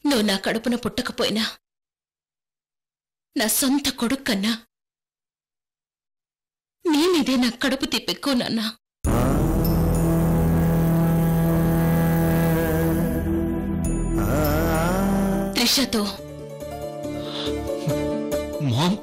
నువ్వు నా కడుపున పుట్టకపోయినా నా సొంత కొడుకు కన్నా నీ మీదే నా కడుపు తిప్పెక్కువ నాన్నా. త్రిషతో మామ్,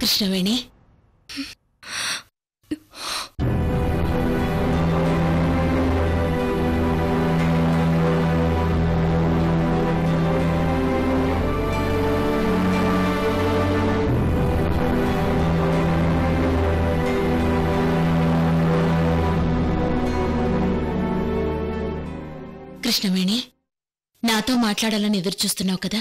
కృష్ణవేణి, కృష్ణవేణి, నాతో మాట్లాడాలని ఎదురుచూస్తున్నావు కదా?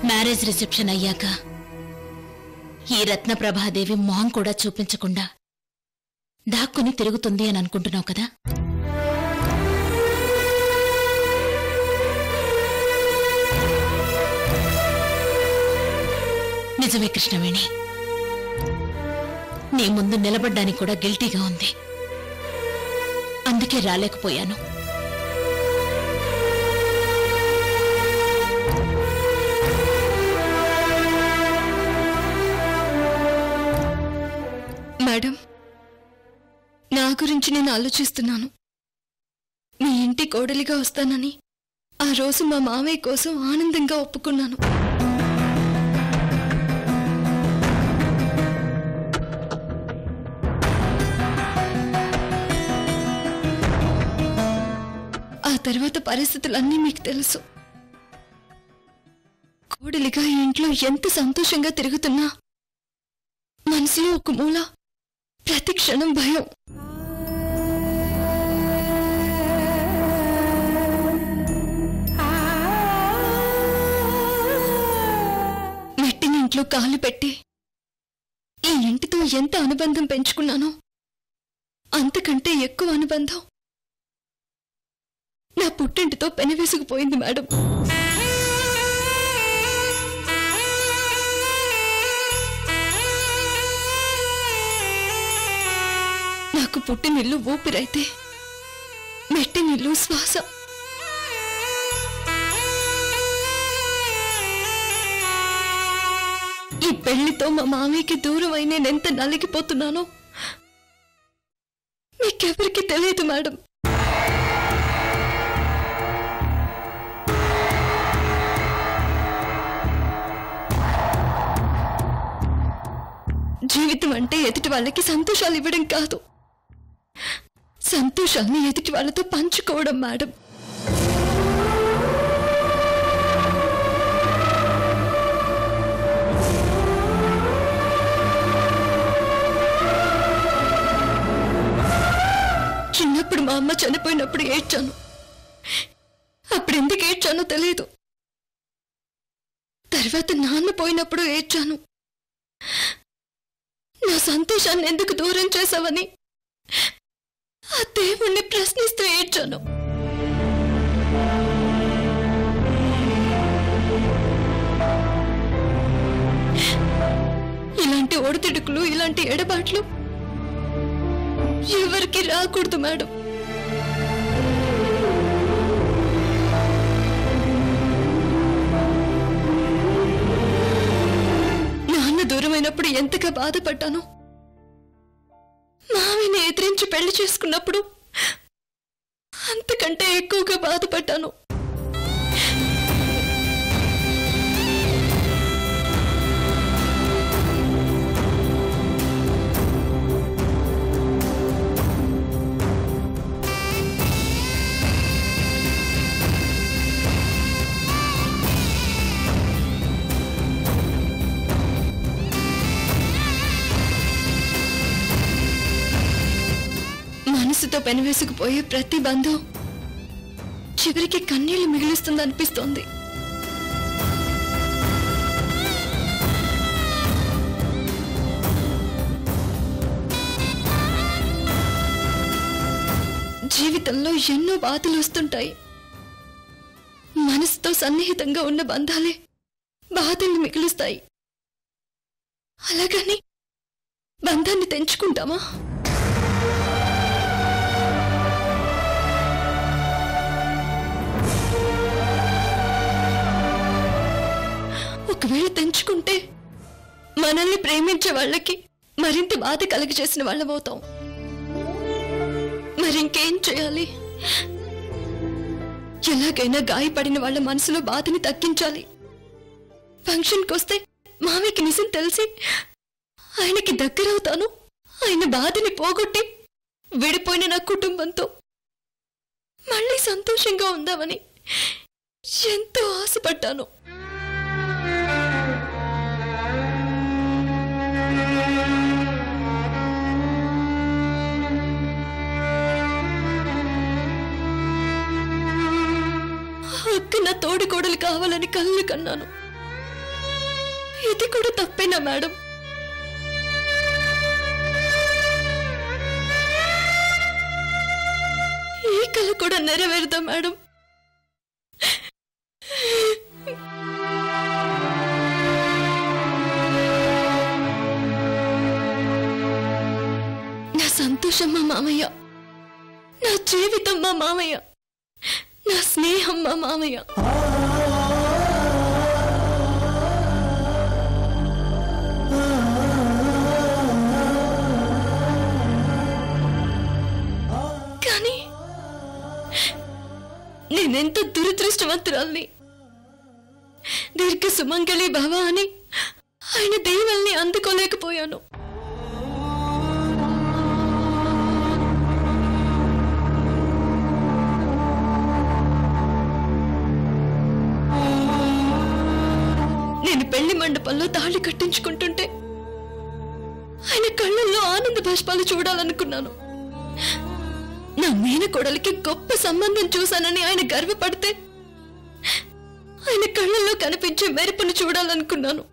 మ్యారేజ్ రిసెప్షన్ అయ్యాక ఈ రత్నప్రభాదేవి మొహం కూడా చూపించకుండా దాక్కుని తిరుగుతుంది అని అనుకుంటున్నావు కదా? నిజమే కృష్ణవేణి, నీ ముందు నిలబడ్డానికి కూడా గిల్టీగా ఉంది. అందుకే రాలేకపోయాను. మేడం, నా గురించి నేను ఆలోచిస్తున్నాను. మీ ఇంటి కోడలిగా వస్తానని ఆ రోజు మా మామయ్య కోసం ఆనందంగా ఒప్పుకున్నాను. ఆ తర్వాత పరిస్థితులన్నీ మీకు తెలుసు. కోడలిగా ఈ ఇంట్లో ఎంత సంతోషంగా తిరుగుతున్నా మనసులో ఒక మూల ప్రతి క్షణం భయం. మెట్టిన ఇంట్లో కాలు పెట్టి ఈ ఇంటితో ఎంత అనుబంధం పెంచుకున్నానో అంతకంటే ఎక్కువ అనుబంధం నా పుట్టింటితో పెనవేసుకుపోయింది మేడం. నాకు పుట్టినిల్లు ఊపిరైతే మెట్టినిల్లు శ్వాస. ఈ పెళ్లితో మా మామయ్యకి దూరం అయి నేనెంత నలిగిపోతున్నానో మీకెవరికి తెలియదు మేడం. జీవితం అంటే ఎదుటి వాళ్ళకి సంతోషాలు ఇవ్వడం కాదు, సంతోషాన్ని ఎదుటి వాళ్ళతో పంచుకోవడం మేడం. చిన్నప్పుడు మా అమ్మ చనిపోయినప్పుడు ఏడ్చాను. అప్పుడు ఎందుకు ఏడ్చానో తెలియదు. తర్వాత నాన్న పోయినప్పుడు ఏడ్చాను. నా సంతోషాన్ని ఎందుకు దూరం చేశావని ఆ దేవుణ్ణి ప్రశ్నిస్తూ ఏడ్చాను. ఇలాంటి ఒడిదుడుకులు, ఇలాంటి ఎడబాట్లు ఎవరికి రాకూడదు మేడం. నాన్న దూరమైనప్పుడు ఎంతగా బాధపడ్డాను. మావిని ఎదిరించి పెళ్లి చేసుకున్నప్పుడు అంతకంటే ఎక్కువగా బాధపడ్డాను. మనసుతో పెనవేసుకుపోయే ప్రతి బంధం చివరికి కన్నీళ్లు మిగిలిస్తుందనిపిస్తోంది. జీవితంలో ఎన్నో బాధలు వస్తుంటాయి. మనసుతో సన్నిహితంగా ఉన్న బంధాలే బాధల్ని మిగులుస్తాయి. అలాగని బంధాన్ని తెంచుకుంటామా? ఒకవేళ తెంచుకుంటే మనల్ని ప్రేమించే వాళ్ళకి మరింత బాధ కలుగజేసిన వాళ్ళమవుతాం. మరింకేం చేయాలి? ఎలాగైనా గాయపడిన వాళ్ళ మనసులో బాధని తగ్గించాలి. ఫంక్షన్కి వస్తే మామయ్యకి నిజం తెలిసి ఆయనకి దగ్గరవుతాను. ఆయన బాధని పోగొట్టి విడిపోయిన నా కుటుంబంతో మళ్ళీ సంతోషంగా ఉందామని ఎంతో ఆశపడ్డాను. అక్క నా తోడి కోడలు కావాలని కళ్ళు కన్నాను. ఇది కూడా తప్పేనా మేడం? ఈ కళ కూడా నెరవేరుదా మేడం? నా సంతోషం మా మామయ్య, నా జీవితం మా మామయ్య, నా స్నేహం మా మామయ్య. కానీ నేనెంత దురదృష్టవంతురాల్ని. దీర్ఘ సుమంగళి భవ అని ఆయన దీవెల్ని అందుకోలేకపోయాను. నేను పెళ్లి మండపంలో తాళి కట్టించుకుంటుంటే ఆయన కళ్ళల్లో ఆనంద బాష్పాలు చూడాలనుకున్నాను. నా మేనకోడలికి గొప్ప సంబంధం చూశానని ఆయన గర్వపడితే ఆయన కళ్ళల్లో కనిపించే మెరుపును చూడాలనుకున్నాను.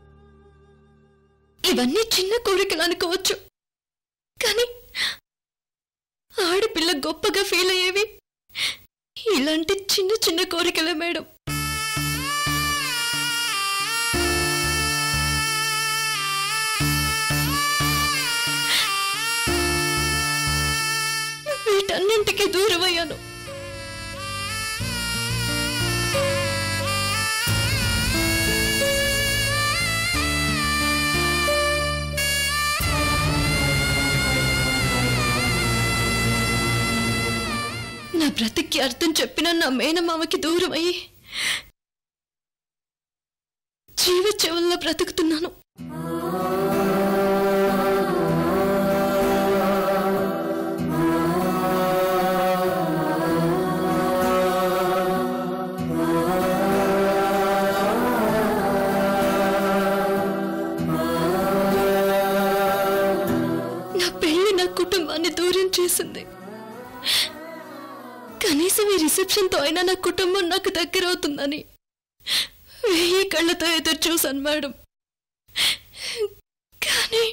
ఇవన్నీ చిన్న కోరికలు అనుకోవచ్చు, కానీ ఆడపిల్ల గొప్పగా ఫీల్ అయ్యేవి ఇలాంటి చిన్న చిన్న కోరికలే మేడం. వీటన్నింటికి దూరమయ్యాను. నా బ్రతికి అర్థం చెప్పిన నా మేనమామకి దూరమయ్యి జీవచ్ఛవంలా బ్రతుకుతున్నాను. నా పెళ్లి నా కుటుంబాన్ని దూరం చేసింది. కనీసం ఈ రిసెప్షన్తో అయినా నా కుటుంబం నాకు దగ్గర అవుతుందని 1000 కళ్ళతో ఎదురు చూశాను మేడం. కానీ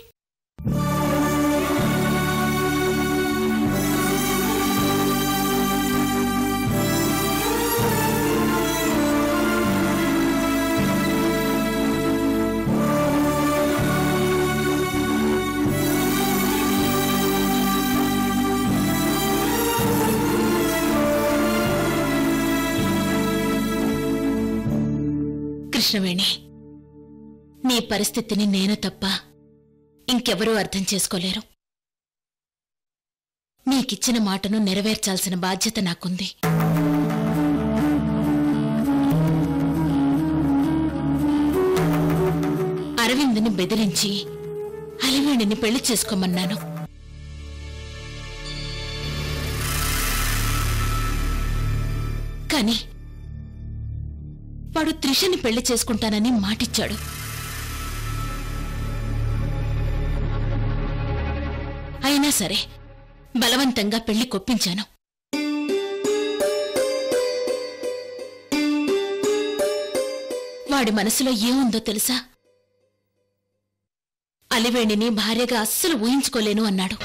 కృష్ణవేణి, నీ పరిస్థితిని నేను తప్ప ఇంకెవరూ అర్థం చేసుకోలేరు. నీకిచ్చిన మాటను నెరవేర్చాల్సిన బాధ్యత నాకుంది. అరవింద్ని బెదిరించి అలివేణిని పెళ్లి చేసుకోమన్నాను. కాని వాడు త్రిషని పెళ్లి చేసుకుంటానని మాటిచ్చాడు. అయినా సరే బలవంతంగా పెళ్లి కొప్పించాను. వాడి మనసులో ఏముందో తెలుసా? అలివేణిని భార్యగా అస్సలు ఊహించుకోలేను అన్నాడు.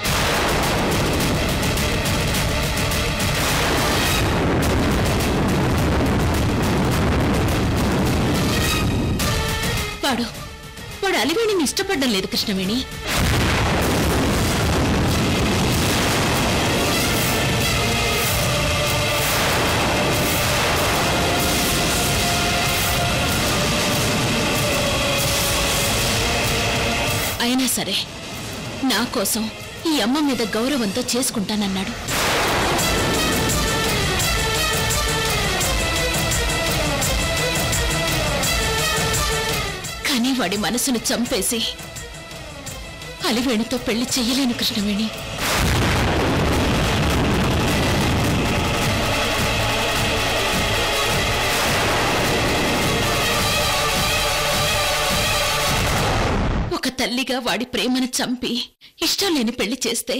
వాడు అలివేణిని ఇష్టపడడం లేదు కృష్ణవేణి. అయినా సరే నా కోసం ఈ అమ్మ మీద గౌరవంతో చేసుకుంటానన్నాడు. కానీ వాడి మనసును చంపేసి అలివేణితో పెళ్లి చెయ్యలేను కృష్ణవేణి. ఒక తల్లిగా వాడి ప్రేమను చంపి ఇష్టం లేని పెళ్లి చేస్తే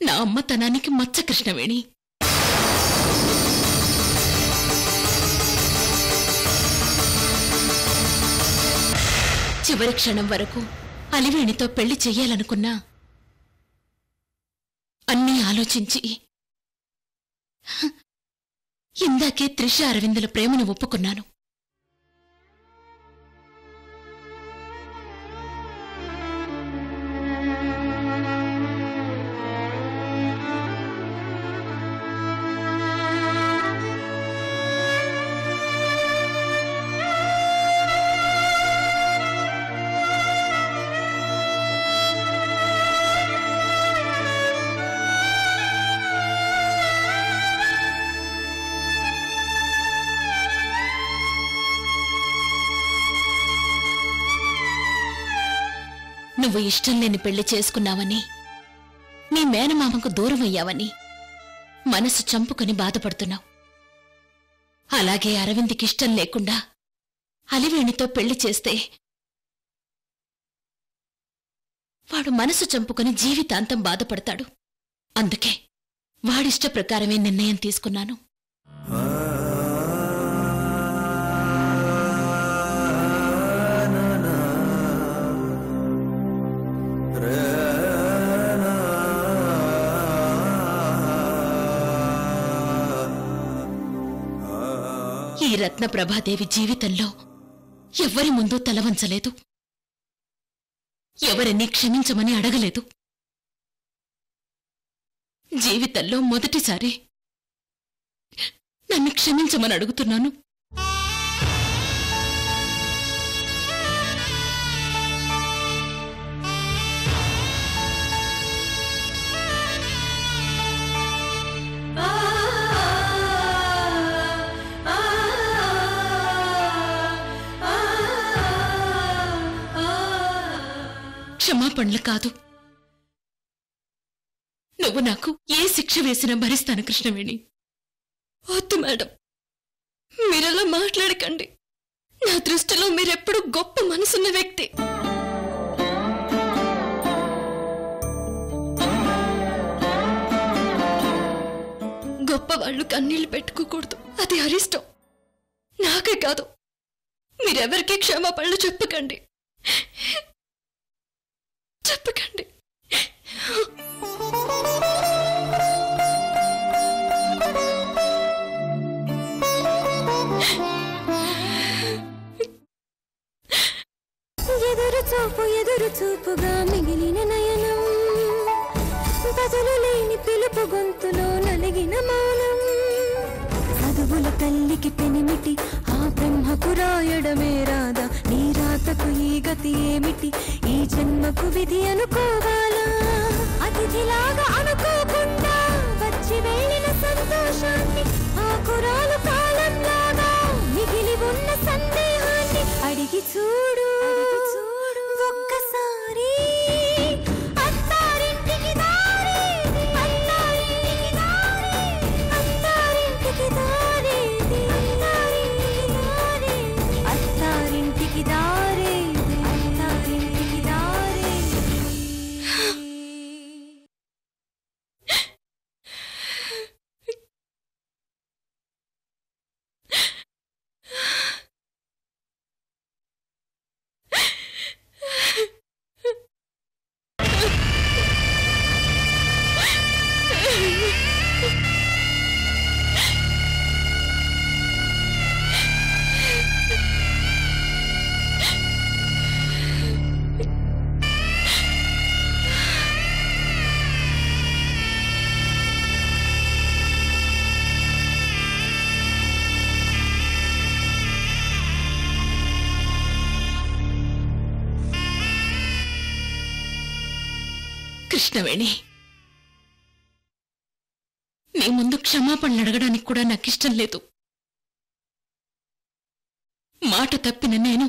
నా అమ్మతనానికి మచ్చ కృష్ణవేణి. చివరి క్షణం వరకు అలివేణితో పెళ్లి చెయ్యాలనుకున్నా అన్నీ ఆలోచించి ఇందాకే త్రిష అరవిందుల ప్రేమను ఒప్పుకున్నాను. నువ్వు ఇష్టం లేని పెళ్లి చేసుకున్నావని, నీ మేనమామకు దూరమయ్యావని మనసు చంపుకొని బాధపడుతున్నావు. అలాగే అరవింద్కి ఇష్టం లేకుండా అలివేణితో పెళ్లి చేస్తే వాడు మనసు చంపుకొని జీవితాంతం బాధపడతాడు. అందుకే వాడిష్ట ప్రకారమే నిర్ణయం తీసుకున్నాను. ఈ రత్నప్రభాదేవి జీవితంలో ఎవ్వరి ముందు తలవంచలేదు, ఎవరిని క్షమించమని అడగలేదు. జీవితంలో మొదటిసారి నన్ను క్షమించమని అడుగుతున్నాను. క్షమాపణలు కాదు, నువ్వు నాకు ఏ శిక్ష వేసినా భరిస్తాను కృష్ణవేణి. వద్దు మేడం, మీరలా మాట్లాడకండి. నా దృష్టిలో మీరెప్పుడు గొప్ప మనసున్న వ్యక్తి. గొప్పవాళ్ళు కన్నీళ్లు పెట్టుకోకూడదు, అది అరిష్టం. నాకే కాదు, మీరెవరికీ క్షమాపణలు చెప్పకండి. చెప్పకండి. ఎదురు చూపుగా మిగిలిన నయనం, బదులు లేని పిలుపు గొంతులో నలిగిన మౌనం. చదువుల తల్లికి పెనిమిటి ఆ బ్రహ్మకు రాయడమే రాదా, నీ రాతకు ఈ గతి ఏమిటి, ఈ జన్మకు విధి అనుకోవాలా. అతిథిలాగా అనుకోకుండా వచ్చి వెళ్ళిన సంతోషాన్ని, ఆకురాలు కాలంలాగా మిగిలి ఉన్న సందేహాన్ని అడిగి చూడు ఒక్కసారి. అత్తారింటికి దారేది, అత్తారింటికి దారేది, అత్తారింటికి దారేది, అత్తారింటికి దారేది, అత్తారింటికి దారేది. కృష్ణవేణి, నీ ముందు క్షమాపణలు అడగడానికి కూడా నాకిష్టం లేదు. మాట తప్పిన నేను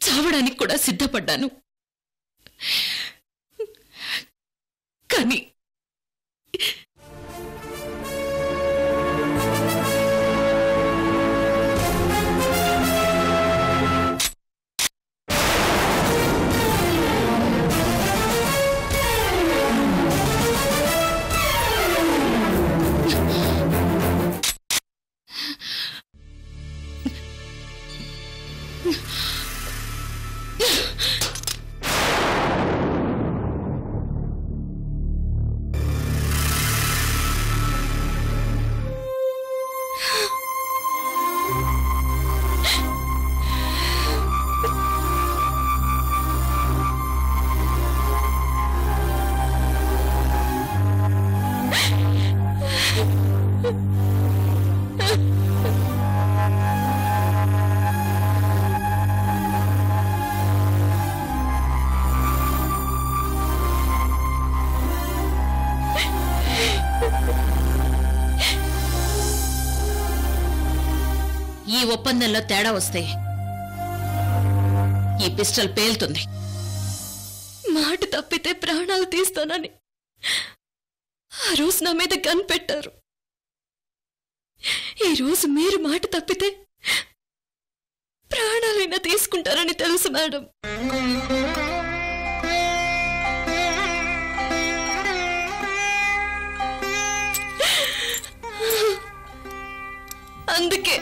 చావడానికి కూడా సిద్ధపడ్డాను. కానీ ఈ ఒప్పందంలో తేడా వస్తే ఈ పిస్టల్ పేలుతుంది. మాట తప్పితే ప్రాణాలు తీస్తానని ఆ రోజు నా మీద గన్ పెట్టారు. ఈ రోజు మీరు మాట తప్పితే ప్రాణాలైనా తీసుకుంటారని తెలుసు మేడం. అందుకే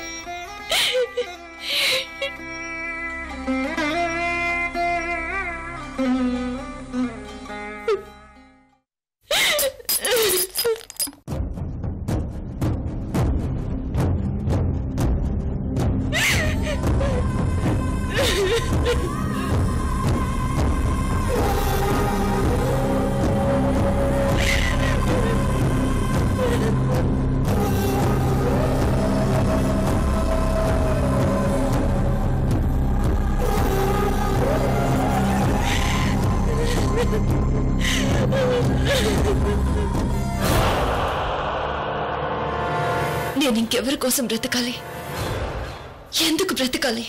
నేను ఇంకెవరి కోసం బ్రతకాలి? ఎందుకు బ్రతకాలి?